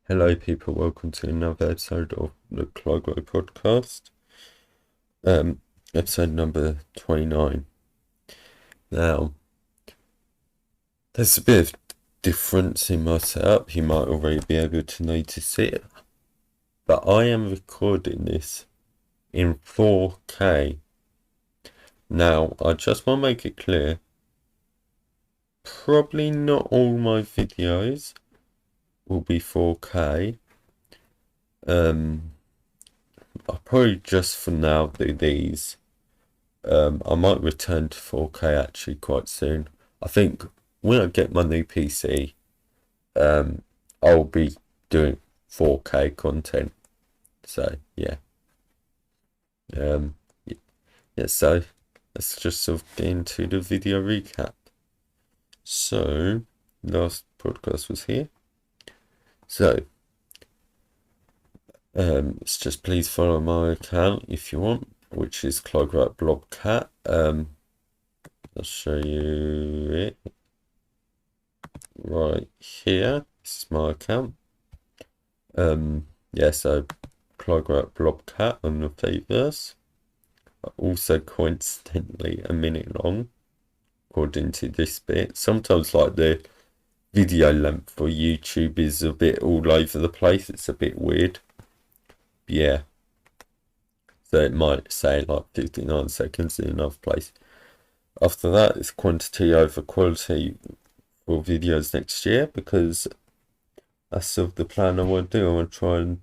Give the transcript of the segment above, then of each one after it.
Hello, people. Welcome to another episode of the Clygro Podcast. Um, Episode number 29. Now, there's a bit of difference in my setup. You might already be able to notice it, but I am recording this in 4K. Now, I just want to make it clear. Probably not all my videos will be 4K. I'll probably just for now do these. I might return to 4K actually quite soon. I think when I get my new PC, I'll be doing 4K content. So yeah. Yeah, so let's just sort of get into the video recap. So last podcast was here. So it's just please follow my account if you want, which is Clygro Podcast. I'll show you it right here. This is my account. Yeah, so Clygro Blobcat on the Favorverse. Also coincidentally a minute long, according to this bit. Sometimes like the video length for YouTube is a bit all over the place. It's a bit weird. Yeah. So it might say like 59 seconds in another place. After that, it's quantity over quality for videos next year, because that's sort of the plan I want to do. I want to try and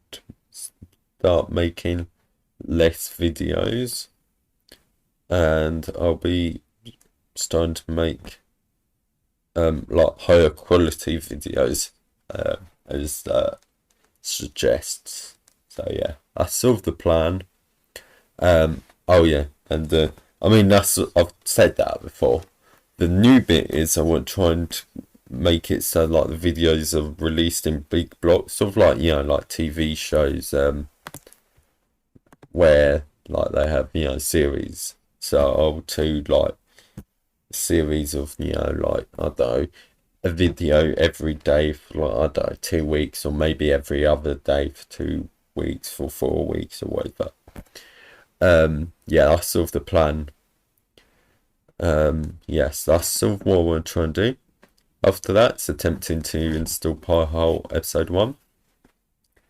start making less videos, and I'll be starting to make like higher quality videos as suggests. So yeah, that's sort of the plan. Oh yeah, and I mean I've said that before. The new bit is I want to try and make it so like the videos are released in big blocks, sort of like, you know, like TV shows, where like they have, you know, series. So I'll do like a series of, you know, like, I don't know, a video every day for like, I don't know, 2 weeks, or maybe every other day for 2 weeks, for 4 weeks, or whatever. Yeah, that's sort of the plan. Yes, that's sort of what I want to try and do. After that, it's attempting to install Pi-hole episode 1.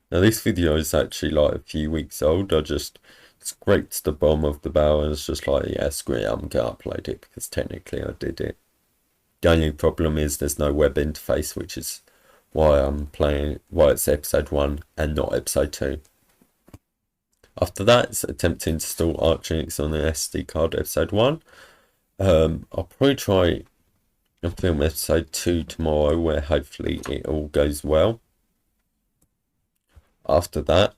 Now, this video is actually like a few weeks old. I just scraped the bottom of the barrel and it's just like, yeah, screw it, I'm gonna upload it because technically I did it. The only problem is there's no web interface, which is why why it's episode 1 and not episode 2. After that, it's attempting to install ArchLinux on the SD card episode 1. I'll probably try and film episode 2 tomorrow, where hopefully it all goes well. After that,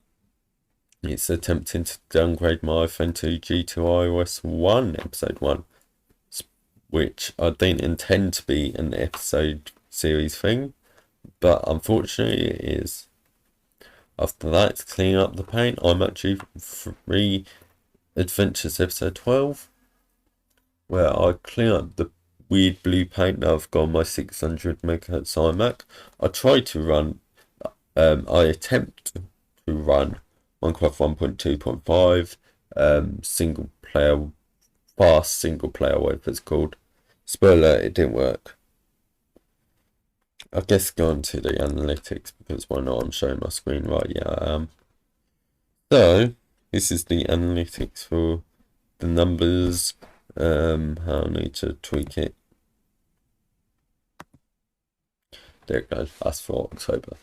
it's attempting to downgrade my iPhone 2G to iOS 1 episode 1, which I didn't intend to be an episode series thing, but unfortunately it is. After that, it's cleaning up the paint. I'm actually free Adventures episode 12, where I clean up the weird blue paint that I've got on my 600 MHz iMac. I attempt to run Minecraft 1.2.5, fast single player, whatever it's called. Spoiler, it didn't work. I guess go on to the analytics, because why not? I'm showing my screen, right? Yeah, I am. So, this is the analytics for the numbers. How I need to tweak it. There it goes. That's for October.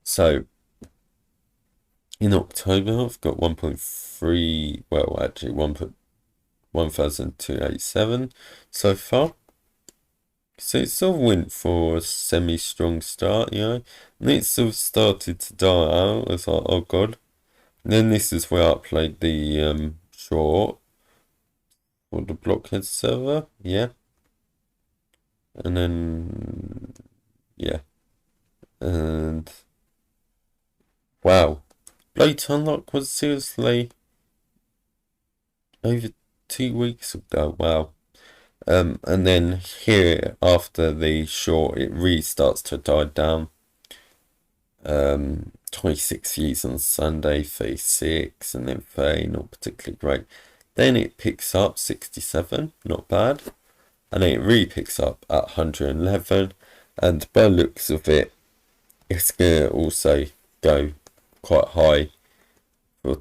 So in October, I've got 1.3. Well, actually, 1,287 so far. So it sort of went for a semi-strong start, you know. And it sort of started to die out. I was like, oh god. And then this is where I upload the short for the Blockhead server, yeah. And then, yeah. And, wow. Blade Unlock was seriously over 2 weeks ago, wow. And then here, after the short, it really starts to die down. 26 views on Sunday, 36, and then 30, not particularly great. Then it picks up 67, not bad. And then it really picks up at 111. And by the looks of it, it's going to also go quite high for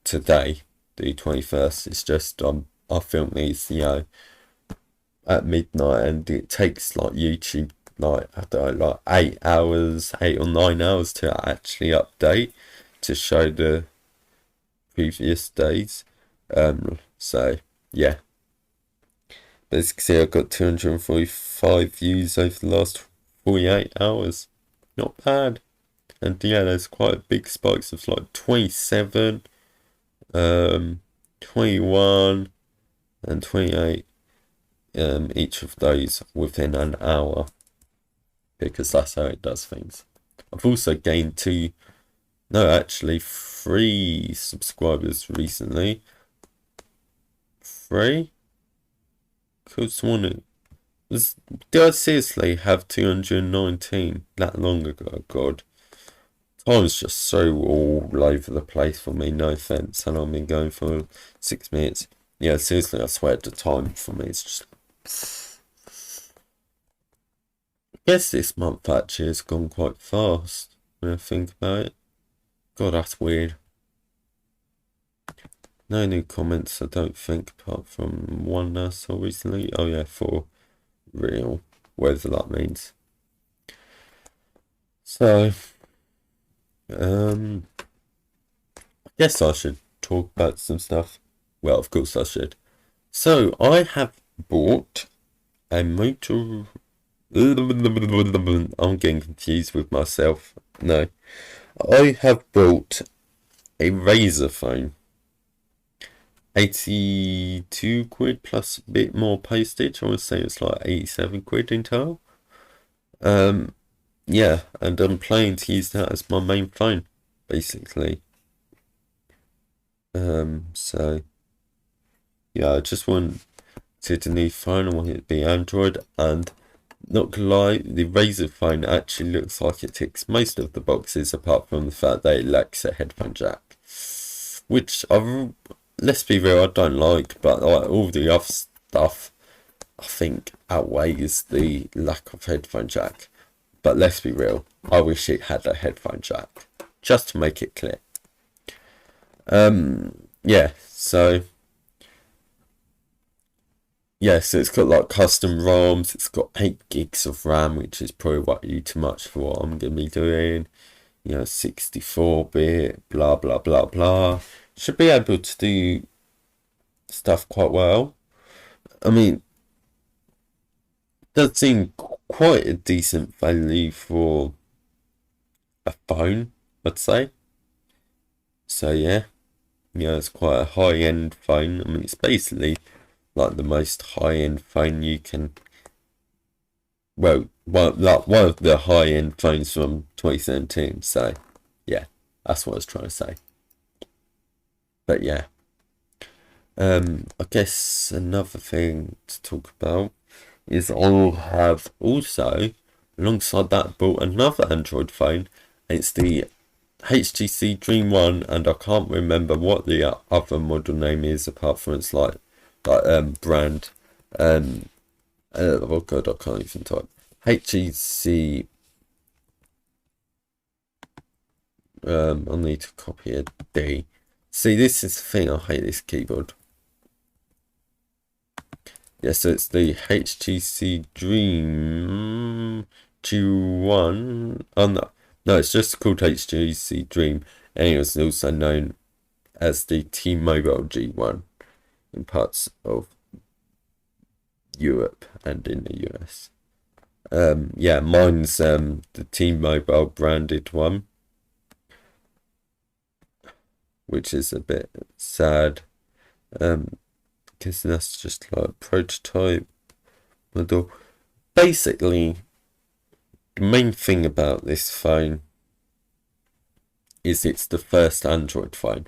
today, the 21st. It's just, I filmed these, at midnight, and it takes like YouTube, like, I don't know, like 8 or 9 hours to actually update to show the previous days. So, yeah. But as you can see, I've got 245 views over the last 48 hours. Not bad. And yeah, there's quite big spikes of like 27, 21, and 28. Each of those within an hour, because that's how it does things. I've also gained 3 subscribers recently. 3? Because did I seriously have 219 that long ago? God. Time's just so all over the place for me, no offense. And I've been going for 6 minutes. Yeah, seriously, I swear the time for me is just... I guess this month actually has gone quite fast when I think about it. God, that's weird. No new comments, I don't think, apart from one I saw recently. Oh yeah, for real, whatever that means. So, I guess I should talk about some stuff. Well, of course I should. So, I have bought a motor... I'm getting confused with myself. No. I have bought a Razer phone. 82 quid plus a bit more postage. I would say it's like 87 quid in total. Yeah, and I'm planning to use that as my main phone, basically. So yeah, I just wanted a new phone. I want it to be Android, and not gonna lie, the Razer phone actually looks like it ticks most of the boxes, apart from the fact that it lacks a headphone jack, which let's be real, I don't like, but like all the other stuff, I think outweighs the lack of headphone jack. But let's be real, I wish it had a headphone jack, just to make it clear. Yeah, so it's got like custom ROMs, it's got 8 gigs of RAM, which is probably way too much for what I'm going to be doing. 64-bit, blah, blah, blah, blah. Should be able to do stuff quite well. I mean, does seem quite a decent value for a phone, I'd say. So yeah, it's quite a high-end phone. I mean, it's basically like the most high-end phone you can... Well, like one of the high-end phones from 2017. So yeah, that's what I was trying to say. But yeah, I guess another thing to talk about is I'll have also, alongside that, bought another Android phone. It's the HTC Dream 1, and I can't remember what the other model name is, apart from it's like brand. Oh god, I can't even type. HTC. I need to copy a D. See, this is the thing, I hate this keyboard. Yeah, so it's the HTC Dream G1. Oh no, it's just called HTC Dream, and it was also known as the T-Mobile G1 in parts of Europe and in the US. Yeah, mine's the T-Mobile branded one, which is a bit sad, because that's just like prototype model. Basically, the main thing about this phone is it's the first Android phone,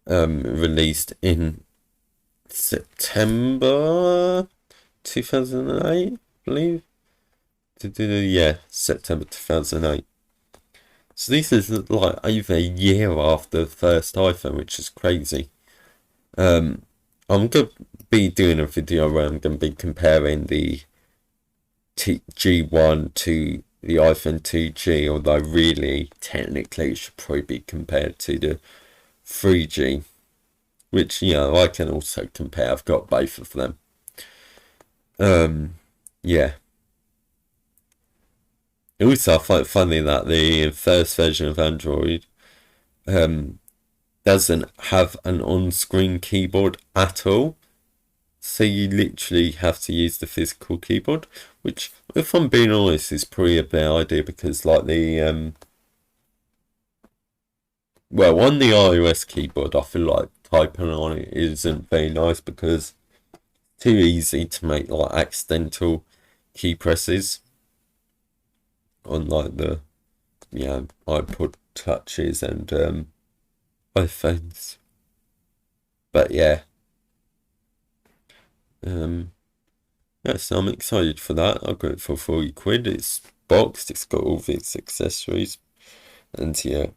released in September 2008, I believe. Yeah, September 2008. So this is like over a year after the first iPhone, which is crazy. I'm going to be doing a video where I'm going to be comparing the G1 to the iPhone 2G, although really, technically, it should probably be compared to the 3G, which, I can also compare. I've got both of them. Yeah. Also, I find it funny that the first version of Android doesn't have an on-screen keyboard at all. So you literally have to use the physical keyboard, which, if I'm being honest, is probably a bad idea because, like, on the iOS keyboard, I feel like typing on it isn't very nice because it's too easy to make, like, accidental key presses on, like, the, iPod touches and, iPhones. But, yeah. So I'm excited for that. I got it for £40. It's boxed, it's got all of its accessories. And yeah,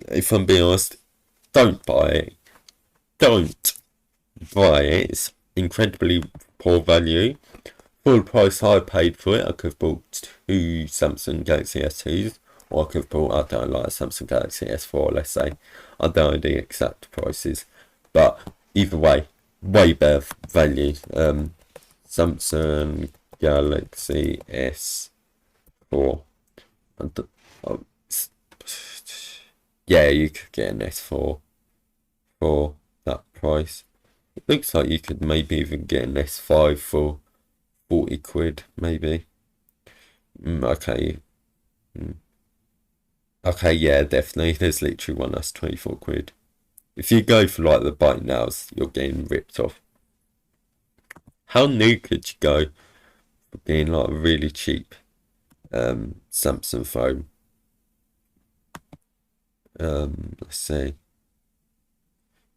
if I'm being honest, don't buy it. Don't buy it. It's incredibly poor value. For the price I paid for it, I could have bought 2 Samsung Galaxy S2s, or I could have bought, I don't know, like a Samsung Galaxy S4, let's say. I don't know the exact prices. But either way, way better value. Samsung Galaxy S4. Yeah, you could get an S4 for that price. It looks like you could maybe even get an S5 for £40, maybe. Okay. Okay, yeah, definitely. There's literally one that's £24. If you go for like the buy nows, you're getting ripped off. How new could you go for being like a really cheap Samsung phone? Let's see.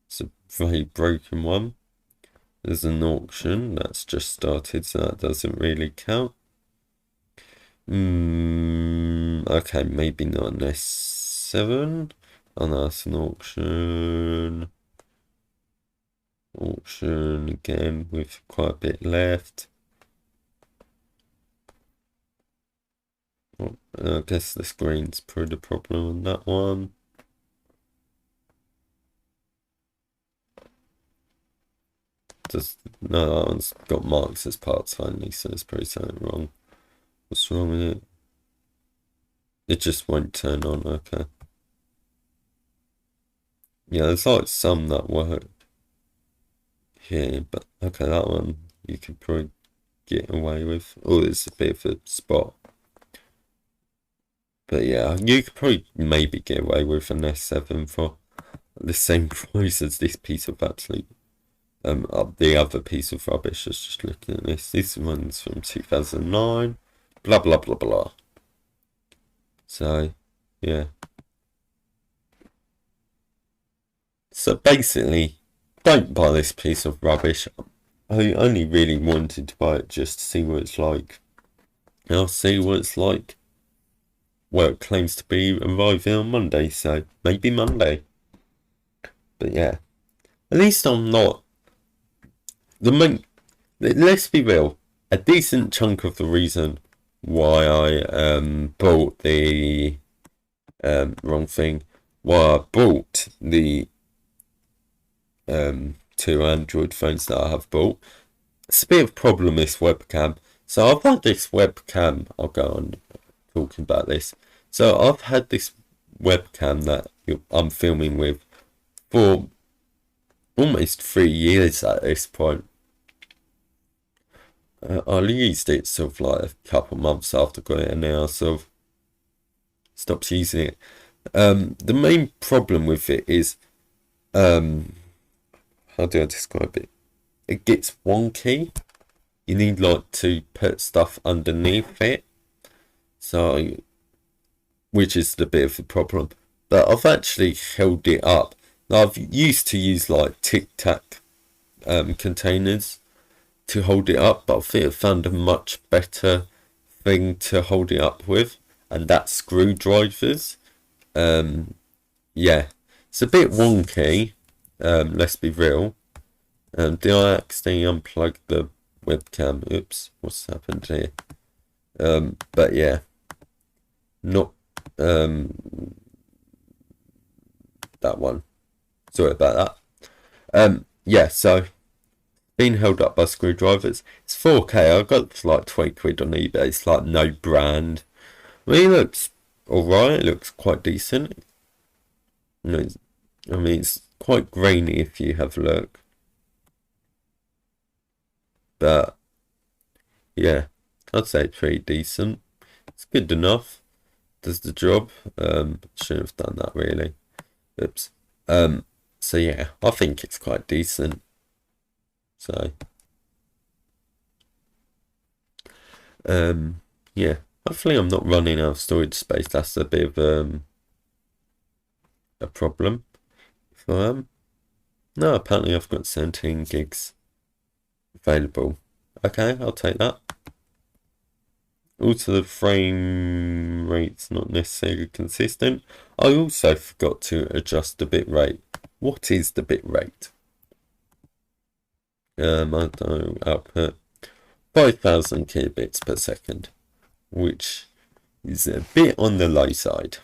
It's a very broken one. There's an auction that's just started, so that doesn't really count. Okay, maybe not an S7. Oh no, it's an auction. Auction again with quite a bit left. Well, I guess the screen's probably the problem on that one. No, that one's got marks as parts only, so there's probably something wrong. What's wrong with it? It just won't turn on, okay. Yeah, there's like some that work here, but okay, that one you could probably get away with. Oh, there's a bit of a spot. But yeah, you could probably maybe get away with an S7 for the same price as this piece of absolute the other piece of rubbish. I was just looking at this. This one's from 2009. Blah blah blah blah. So yeah. So basically, don't buy this piece of rubbish. I only really wanted to buy it just to see what it's like. And I'll see what it's like. Well, it claims to be arriving on Monday, so maybe Monday. But yeah, at least I'm not. Let's be real. A decent chunk of the reason why I bought the wrong thing. Why I bought the 2 Android phones that I have bought. It's a bit of a problem, this webcam. So I've had this webcam. I'll go on talking about this. So I've had this webcam that I'm filming with for almost 3 years at this point. I used it sort of like a couple months after I got it, and now I sort of stopped using it. The main problem with it is, how do I describe it? It gets wonky. You need like to put stuff underneath it, so which is the bit of the problem. But I've actually held it up. Now, I've used to use like Tic Tac containers to hold it up, but I think I found a much better thing to hold it up with, and that's screwdrivers. Yeah, it's a bit wonky. Let's be real. Did I accidentally unplug the webcam? Oops, what's happened here? But yeah, not that one. Sorry about that. Yeah, so being held up by screwdrivers. It's 4K. I got it for like 20 quid on eBay. It's like no brand. I mean, it looks alright. It looks quite decent. I mean, it's quite grainy if you have a look. But yeah, I'd say it's pretty decent. It's good enough. Does the job. Shouldn't have done that really. Oops. So yeah, I think it's quite decent. So yeah. Hopefully I'm not running out of storage space. That's a bit of a problem. If I am. No, apparently I've got 17 gigs available. Okay, I'll take that. Also, the frame rate's not necessarily consistent. I also forgot to adjust the bit rate. What is the bit rate? I don't know, output 5,000 kilobits per second, which is a bit on the low side,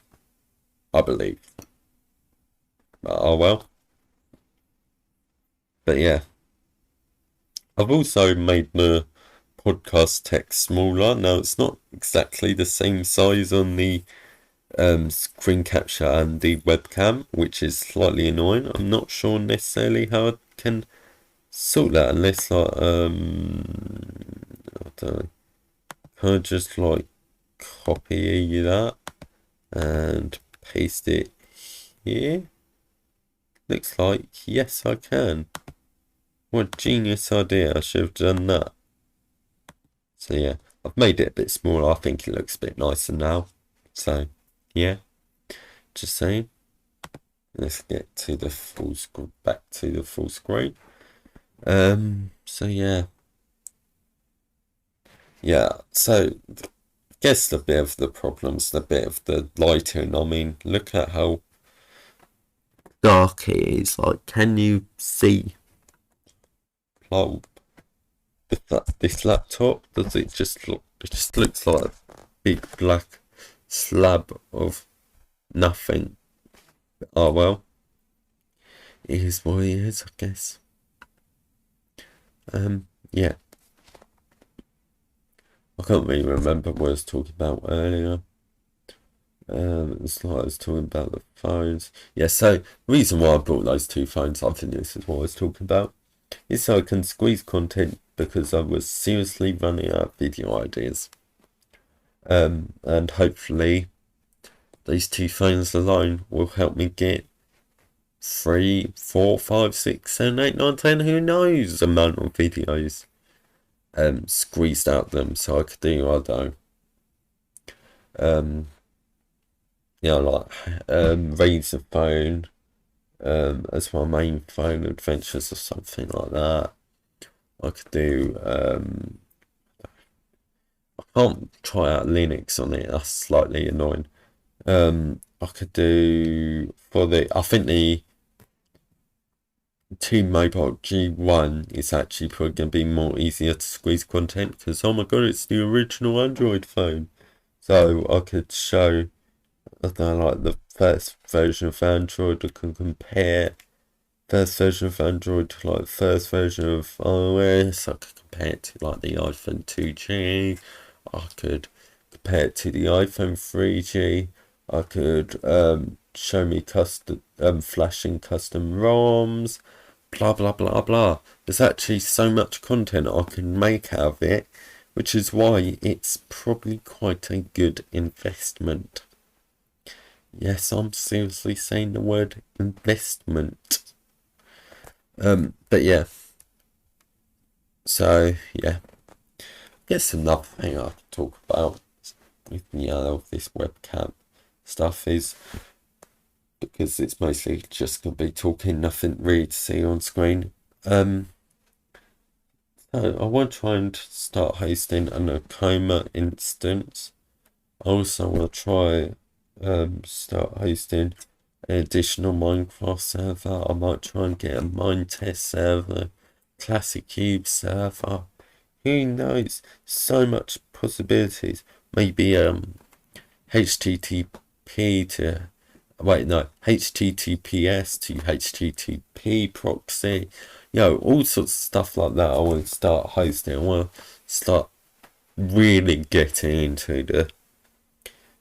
I believe. Oh well. But yeah, I've also made the podcast text smaller. Now it's not exactly the same size on the screen capture and the webcam, which is slightly annoying. I'm not sure necessarily how I can sort that unless like I don't know. Can I just like copy that and paste it here? Looks like yes I can. What a genius idea, I should have done that. So yeah, I've made it a bit smaller. I think it looks a bit nicer now. So yeah, just saying. Let's get to the full screen, back to the full screen. So yeah. Yeah, so I guess the bit of the problem's the bit of the lighting. I mean, look at how dark it is. Like, can you see like this laptop? Does it just look? It just looks like a big black slab of nothing. Oh well, it is what it is, I guess. Yeah. I can't really remember what I was talking about earlier. It's like I was talking about the phones. Yeah, so the reason why I brought those two phones, I think this is what I was talking about, is so I can squeeze content because I was seriously running out of video ideas. And hopefully these two phones alone will help me get 3, 4, 5, 6, 7, 8, 9, 10, who knows amount of videos squeezed out of them so I could do, I don't know, raise the phone as my main phone adventures or something like that. I could do I can't try out Linux on it, that's slightly annoying. I could do for I think the T-Mobile G1 is actually probably going to be more easier to squeeze content because oh my god, it's the original Android phone. So I could show, I don't know, like the first version of Android. I can compare first version of Android to like first version of iOS. I could compare it to like the iPhone 2G. I could compare it to the iPhone 3G. I could show me custom flashing custom ROMs. Blah blah blah blah. There's actually so much content I can make out of it, which is why it's probably quite a good investment. Yes, I'm seriously saying the word investment. But yeah. So yeah. I guess another thing I could talk about with this webcam stuff is because it's mostly just gonna be talking, nothing really to see on screen. So I want to try and start hosting an Akoma instance. I also want to try start hosting an additional Minecraft server. I might try and get a Mine Test server, Classic Cube server. Who knows? So much possibilities. Maybe HTTP to HTTPS to HTTP proxy. All sorts of stuff like that. I want to start hosting. I want to start really getting into the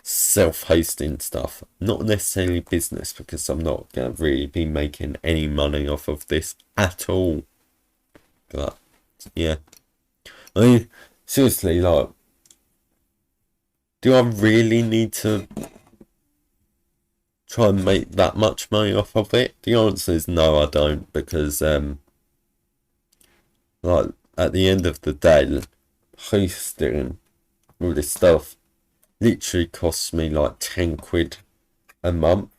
self-hosting stuff. Not necessarily business, because I'm not going to really be making any money off of this at all. But, yeah. I mean, seriously, like, do I really need to try and make that much money off of it? The answer is no, I don't, because, like, at the end of the day, hosting all this stuff literally costs me like 10 quid a month.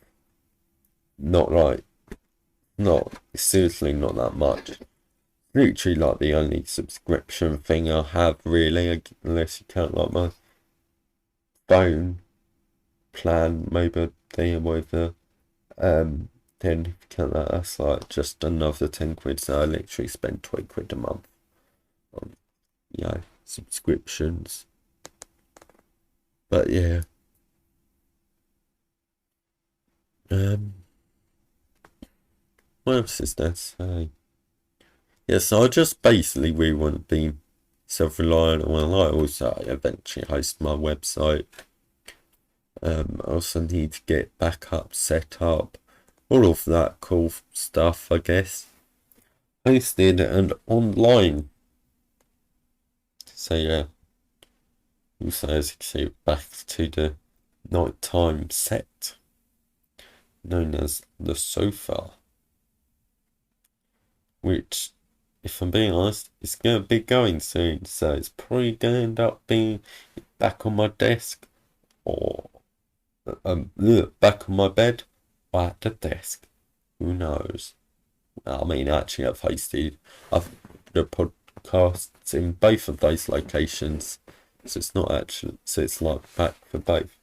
Seriously not that much. Literally like the only subscription thing I have, really, unless you count like my phone plan, maybe there with the then if you count that, that's like just another 10 quid. So I literally spend 20 quid a month on subscriptions. But yeah. What else is there to say? Yeah, so I just basically really want to be self-reliant, and I also eventually host my website. I also need to get backup set up, all of that cool stuff, I guess. Hosted and online. So yeah. Also, as you can see, back to the nighttime set, known as the sofa, which, if I'm being honest, is going to be going soon, so it's probably going to end up being back on my desk, or back on my bed, or at the desk. Who knows? I mean, actually, I've hosted the podcasts in both of those locations, so it's not actually, so it's like back for both.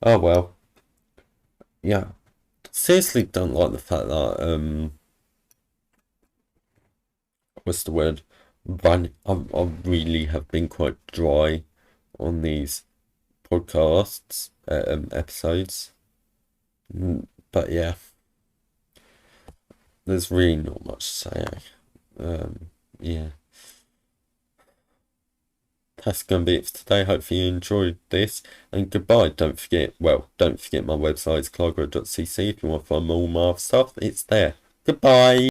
Oh well. Yeah. Seriously don't like the fact that what's the word? I really have been quite dry on these podcasts episodes. But yeah. There's really not much to say. Yeah. That's going to be it for today. Hopefully you enjoyed this. And goodbye. Don't forget my website is clygro.cc. If you want to find more stuff, it's there. Goodbye.